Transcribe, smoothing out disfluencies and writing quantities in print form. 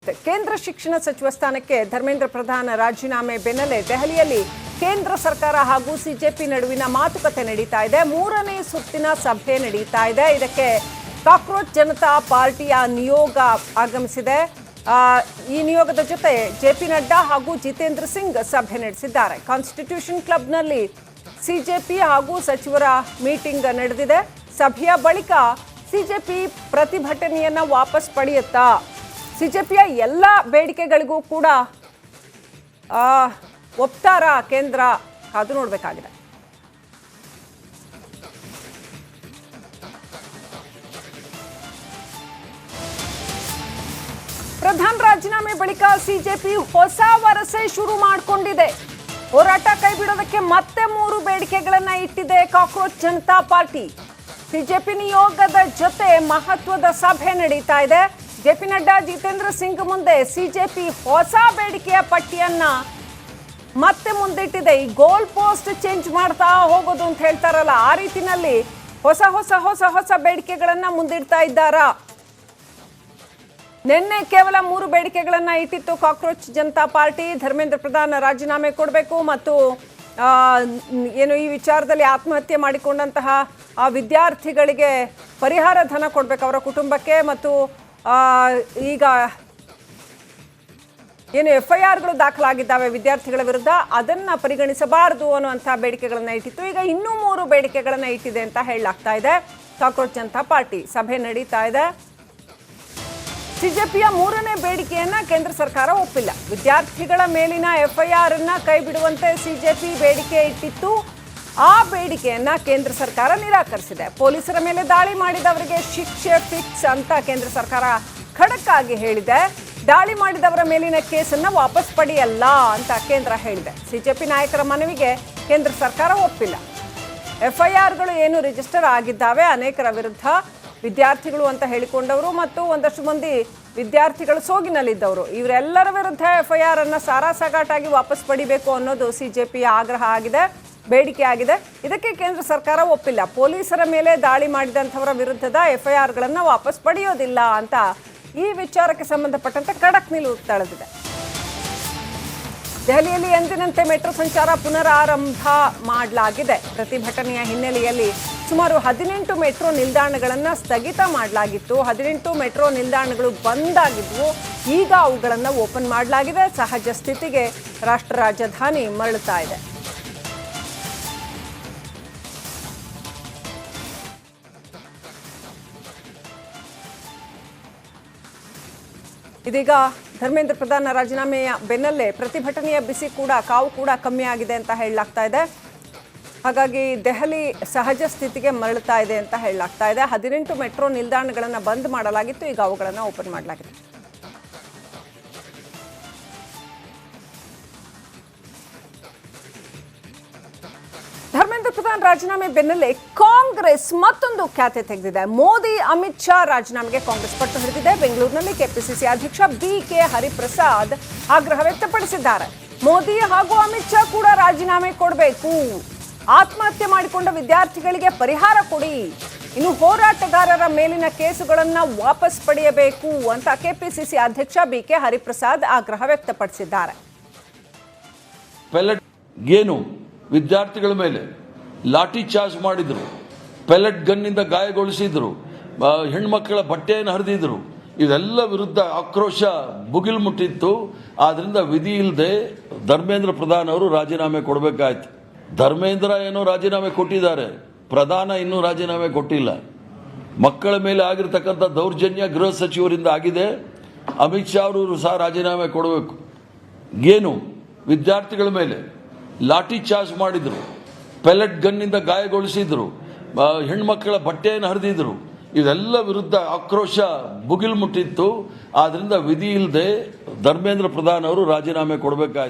Update. ಕೇಂದ್ರ ಶಿಕ್ಷಣ ಸಚಿವ ಸ್ಥಾನಕ್ಕೆ ಧರ್ಮೇಂದ್ರ ಪ್ರಧಾನ್ ರಾಜೀನಾಮೆ ಬೆನ್ನಲ್ಲೇ ದೆಹಲಿಯಲ್ಲಿ ಕೇಂದ್ರ ಸರ್ಕಾರ ಹಾಗೂ ಸಿಜೆಪಿ ನಡುವಿನ ಮಾತುಕತೆ ನಡೀತಾ ಇದೆ. ಮೂರನೇ ಸುತ್ತಿನ ಸಭೆ ನಡೀತಾ ಇದೆ. ಇದಕ್ಕೆ ಕಾಕ್ರೋಚ್ ಜನತಾ ಪಾರ್ಟಿಯ ನಿಯೋಗ ಆಗಮಿಸಿದೆ. ಈ ನಿಯೋಗದ ಜೊತೆ ಜೆಪಿ ನಡ್ಡಾ ಹಾಗೂ ಜಿತೇಂದ್ರ ಸಿಂಗ್ ಸಭೆ ನಡೆಸಿದ್ದಾರೆ. ಕಾನ್ಸ್ಟಿಟ್ಯೂಷನ್ ಕ್ಲಬ್ನಲ್ಲಿ ಸಿಜೆಪಿ ಹಾಗೂ ಸಚಿವರ ಮೀಟಿಂಗ್ ನಡೆದಿದೆ. ಸಭೆಯ ಬಳಿಕ ಸಿಜೆಪಿ ಪ್ರತಿಭಟನೆಯನ್ನ ವಾಪಸ್ ಪಡೆಯುತ್ತಾ ಸಿಜೆಪಿಯ ಎಲ್ಲ ಬೇಡಿಕೆಗಳಿಗೂ ಕೂಡ ಒಪ್ತಾರ ಕೇಂದ್ರ ಕಾದು ನೋಡಬೇಕಾಗಿದೆ. ಪ್ರಧಾನ್ ರಾಜೀನಾಮೆ ಬಳಿಕ ಸಿಜೆಪಿ ಹೊಸ ವರಸೆ ಶುರು ಮಾಡಿಕೊಂಡಿದೆ. ಹೋರಾಟ ಕೈ ಬಿಡೋದಕ್ಕೆ ಮತ್ತೆ 3 ಬೇಡಿಕೆಗಳನ್ನ ಇಟ್ಟಿದೆ ಕಾಕ್ರೋಚ್ ಜನತಾ ಪಾರ್ಟಿ. ಸಿಜೆಪಿ ನಿಯೋಗದ ಜೊತೆ ಮಹತ್ವದ ಸಭೆ ನಡೀತಾ ಇದೆ. ಜೆಪಿ ನಡ್ಡಾ ಜಿತೇಂದ್ರ ಸಿಂಗ್ ಮುಂದೆ ಸಿಜೆಪಿ ಹೊಸ ಬೇಡಿಕೆಯ ಪಟ್ಟಿಯನ್ನ ಮತ್ತೆ ಮುಂದಿಟ್ಟಿದೆ. ಈ ಗೋಲ್ ಪೋಸ್ಟ್ ಚೇಂಜ್ ಮಾಡ್ತಾ ಹೋಗೋದು ಅಂತ ಹೇಳ್ತಾರಲ್ಲ, ಆ ರೀತಿನಲ್ಲಿ ಹೊಸ ಹೊಸ ಹೊಸ ಹೊಸ ಬೇಡಿಕೆಗಳನ್ನ ಮುಂದಿಡ್ತಾ ಇದ್ದಾರಾ. ನಿನ್ನೆ ಕೇವಲ 3 ಬೇಡಿಕೆಗಳನ್ನ ಇಟ್ಟಿತ್ತು ಕಾಕ್ರೋಚ್ ಜನತಾ ಪಾರ್ಟಿ. ಧರ್ಮೇಂದ್ರ ಪ್ರಧಾನ್ ರಾಜೀನಾಮೆ ಕೊಡಬೇಕು ಮತ್ತು ಏನು ಈ ವಿಚಾರದಲ್ಲಿ ಆತ್ಮಹತ್ಯೆ ಮಾಡಿಕೊಂಡಂತಹ ಆ ವಿದ್ಯಾರ್ಥಿಗಳಿಗೆ ಪರಿಹಾರ ಧನ ಕೊಡಬೇಕು ಅವರ ಕುಟುಂಬಕ್ಕೆ, ಮತ್ತು ಈಗ ಏನು FIRಗಳು ದಾಖಲಾಗಿದ್ದಾವೆ ವಿದ್ಯಾರ್ಥಿಗಳ ವಿರುದ್ಧ, ಅದನ್ನ ಪರಿಗಣಿಸಬಾರದು ಅನ್ನುವಂಥ ಬೇಡಿಕೆಗಳನ್ನ ಇಟ್ಟಿತ್ತು. ಈಗ ಇನ್ನೂ 3 ಬೇಡಿಕೆಗಳನ್ನ ಇಟ್ಟಿದೆ ಅಂತ ಹೇಳಲಾಗ್ತಾ ಇದೆ. ಕಾಕ್ರೋಚ್ ಜನತಾ ಪಾರ್ಟಿ ಸಭೆ ನಡೀತಾ ಇದೆ. ಸಿಜೆಪಿಯ 3ನೇ ಬೇಡಿಕೆಯನ್ನ ಕೇಂದ್ರ ಸರ್ಕಾರ ಒಪ್ಪಿಲ್ಲ. ವಿದ್ಯಾರ್ಥಿಗಳ ಮೇಲಿನ FIR ಅನ್ನ ಕೈ ಬಿಡುವಂತೆ ಸಿಜೆಪಿ ಬೇಡಿಕೆ ಇಟ್ಟಿತ್ತು. ಆ ಬೇಡಿಕೆಯನ್ನ ಕೇಂದ್ರ ಸರ್ಕಾರ ನಿರಾಕರಿಸಿದೆ. ಪೊಲೀಸರ ಮೇಲೆ ದಾಳಿ ಮಾಡಿದವರಿಗೆ ಶಿಕ್ಷೆ ಫಿಕ್ಸ್ ಅಂತ ಕೇಂದ್ರ ಸರ್ಕಾರ ಖಡಕ್ ಆಗಿ ಹೇಳಿದೆ. ದಾಳಿ ಮಾಡಿದವರ ಮೇಲಿನ ಕೇಸನ್ನ ವಾಪಸ್ ಪಡೆಯಲ್ಲ ಅಂತ ಕೇಂದ್ರ ಹೇಳಿದೆ. ಸಿಜೆಪಿ ನಾಯಕರ ಮನವಿಗೆ ಕೇಂದ್ರ ಸರ್ಕಾರ ಒಪ್ಪಿಲ್ಲ. FIRಗಳು ಏನು ರಿಜಿಸ್ಟರ್ ಆಗಿದ್ದಾವೆ ಅನೇಕರ ವಿರುದ್ಧ, ವಿದ್ಯಾರ್ಥಿಗಳು ಅಂತ ಹೇಳಿಕೊಂಡವರು ಮತ್ತು ಒಂದಷ್ಟು ಮಂದಿ ವಿದ್ಯಾರ್ಥಿಗಳು ಸೋಗಿನಲ್ಲಿದ್ದವರು, ಇವರೆಲ್ಲರ ವಿರುದ್ಧ FIR ಅನ್ನ ಸಾರಾಸಗಟಾಗಿ ವಾಪಸ್ ಪಡಿಬೇಕು ಅನ್ನೋದು ಸಿಜೆಪಿಯ ಆಗ್ರಹ ಆಗಿದೆ, ಬೇಡಿಕೆ ಆಗಿದೆ. ಇದಕ್ಕೆ ಕೇಂದ್ರ ಸರ್ಕಾರ ಒಪ್ಪಿಲ್ಲ. ಪೊಲೀಸರ ಮೇಲೆ ದಾಳಿ ಮಾಡಿದಂಥವರ ವಿರುದ್ಧದ FIRಗಳನ್ನು ವಾಪಸ್ ಪಡೆಯೋದಿಲ್ಲ ಅಂತ ಈ ವಿಚಾರಕ್ಕೆ ಸಂಬಂಧಪಟ್ಟಂತೆ ಖಡಕ್ ನಿಲುವು ತಳೆದಿದೆ. ದೆಹಲಿಯಲ್ಲಿ ಎಂದಿನಂತೆ ಮೆಟ್ರೋ ಸಂಚಾರ ಪುನರಾರಂಭ ಮಾಡಲಾಗಿದೆ. ಪ್ರತಿಭಟನೆಯ ಹಿನ್ನೆಲೆಯಲ್ಲಿ ಸುಮಾರು 18 ಮೆಟ್ರೋ ನಿಲ್ದಾಣಗಳನ್ನು ಸ್ಥಗಿತ ಮಾಡಲಾಗಿತ್ತು. 18 ಮೆಟ್ರೋ ನಿಲ್ದಾಣಗಳು ಬಂದ್ ಆಗಿದ್ವು. ಈಗ ಅವುಗಳನ್ನು ಓಪನ್ ಮಾಡಲಾಗಿದೆ. ಸಹಜ ಸ್ಥಿತಿಗೆ ರಾಷ್ಟ್ರ ರಾಜಧಾನಿ ಮರಳುತ್ತಾ ಇದೆ. ಇದೀಗ ಧರ್ಮೇಂದ್ರ ಪ್ರಧಾನ್ ರಾಜೀನಾಮೆಯ ಬೆನ್ನಲ್ಲೇ ಪ್ರತಿಭಟನೆಯ ಬಿಸಿ ಕೂಡ ಕಾವು ಕೂಡ ಕಮ್ಮಿ ಆಗಿದೆ ಅಂತ ಹೇಳಲಾಗ್ತಾ ಇದೆ. ಹಾಗಾಗಿ ದೆಹಲಿ ಸಹಜ ಸ್ಥಿತಿಗೆ ಮರಳುತ್ತಾ ಇದೆ ಅಂತ ಹೇಳಲಾಗ್ತಾ ಇದೆ. 18 ಮೆಟ್ರೋ ನಿಲ್ದಾಣಗಳನ್ನು ಬಂದ್ ಮಾಡಲಾಗಿತ್ತು, ಈಗ ಅವುಗಳನ್ನು ಓಪನ್ ಮಾಡಲಾಗಿದೆ. ಧರ್ಮೇಂದ್ರ ಪ್ರಧಾನ್ ರಾಜೀನಾಮೆ ಬೆನ್ನಲ್ಲೇ ಕಾಂಗ್ರೆಸ್ ಮತ್ತೊಂದು ಖ್ಯಾತೆ ತೆಗೆದಿದೆ. ಮೋದಿ ಅಮಿತ್ ಶಾ ರಾಜೀನಾಮೆಗೆ ಕಾಂಗ್ರೆಸ್ ಪಟ್ಟು ಹಿಡಿದಿದೆ. ಬೆಂಗಳೂರಿನಲ್ಲಿ ಕೆಪಿಸಿಸಿ ಅಧ್ಯಕ್ಷ BK ಹರಿಪ್ರಸಾದ್ ಆಗ್ರಹ ವ್ಯಕ್ತಪಡಿಸಿದ್ದಾರೆ. ಮೋದಿ ಹಾಗೂ ಅಮಿತ್ ಶಾ ಕೂಡ ರಾಜೀನಾಮೆ ಕೊಡಬೇಕು, ಆತ್ಮಹತ್ಯೆ ಮಾಡಿಕೊಂಡ ವಿದ್ಯಾರ್ಥಿಗಳಿಗೆ ಪರಿಹಾರ ಕೊಡಿ, ಇನ್ನು ಹೋರಾಟಗಾರರ ಮೇಲಿನ ಕೇಸುಗಳನ್ನು ವಾಪಸ್ ಪಡೆಯಬೇಕು ಅಂತ ಕೆಪಿಸಿಸಿ ಅಧ್ಯಕ್ಷ BK ಹರಿಪ್ರಸಾದ್ ಆಗ್ರಹ ವ್ಯಕ್ತಪಡಿಸಿದ್ದಾರೆ. ಏನು ವಿದ್ಯಾರ್ಥಿಗಳ ಮೇಲೆ ಲಾಠಿ ಚಾರ್ಜ್ ಮಾಡಿದ್ರು, ಪೆಲೆಟ್ ಗನ್ನಿಂದ ಗಾಯಗೊಳಿಸಿದ್ರು, ಹೆಣ್ಮಕ್ಕಳ ಬಟ್ಟೆಯನ್ನು ಹರಿದಿದ್ರು, ಇದೆಲ್ಲ ವಿರುದ್ಧ ಆಕ್ರೋಶ ಭುಗಿಲು ಮುಟ್ಟಿತ್ತು. ಆದ್ರಿಂದ ವಿಧಿ ಇಲ್ಲದೆ ಧರ್ಮೇಂದ್ರ ಪ್ರಧಾನ್ ಅವರು ರಾಜೀನಾಮೆ ಕೊಡಬೇಕಾಯ್ತು. ಧರ್ಮೇಂದ್ರ ಏನೋ ರಾಜೀನಾಮೆ ಕೊಟ್ಟಿದ್ದಾರೆ, ಪ್ರಧಾನ ಇನ್ನೂ ರಾಜೀನಾಮೆ ಕೊಟ್ಟಿಲ್ಲ. ಮಕ್ಕಳ ಮೇಲೆ ಆಗಿರ್ತಕ್ಕಂಥ ದೌರ್ಜನ್ಯ ಗೃಹ ಸಚಿವರಿಂದ ಆಗಿದೆ. ಅಮಿತ್ ಶಾ ಅವರು ಸಹ ರಾಜೀನಾಮೆ ಕೊಡಬೇಕು. ಏನು ವಿದ್ಯಾರ್ಥಿಗಳ ಮೇಲೆ ಲಾಠಿ ಚಾರ್ಜ್ ಮಾಡಿದ್ರು, ಪೆಲೆಟ್ ಗನ್ನಿಂದ ಗಾಯಗೊಳಿಸಿದ್ರು, ಹೆಣ್ಮಕ್ಕಳ ಬಟ್ಟೆಯನ್ನು ಹರಿದಿದ್ರು, ಇದೆಲ್ಲ ವಿರುದ್ಧ ಆಕ್ರೋಶ ಭುಗಿಲು ಮುಟ್ಟಿತ್ತು. ಆದ್ರಿಂದ ವಿಧಿ ಇಲ್ಲದೆ ಧರ್ಮೇಂದ್ರ ಪ್ರಧಾನ್ ಅವರು ರಾಜೀನಾಮೆ ಕೊಡಬೇಕಾಯ್ತು.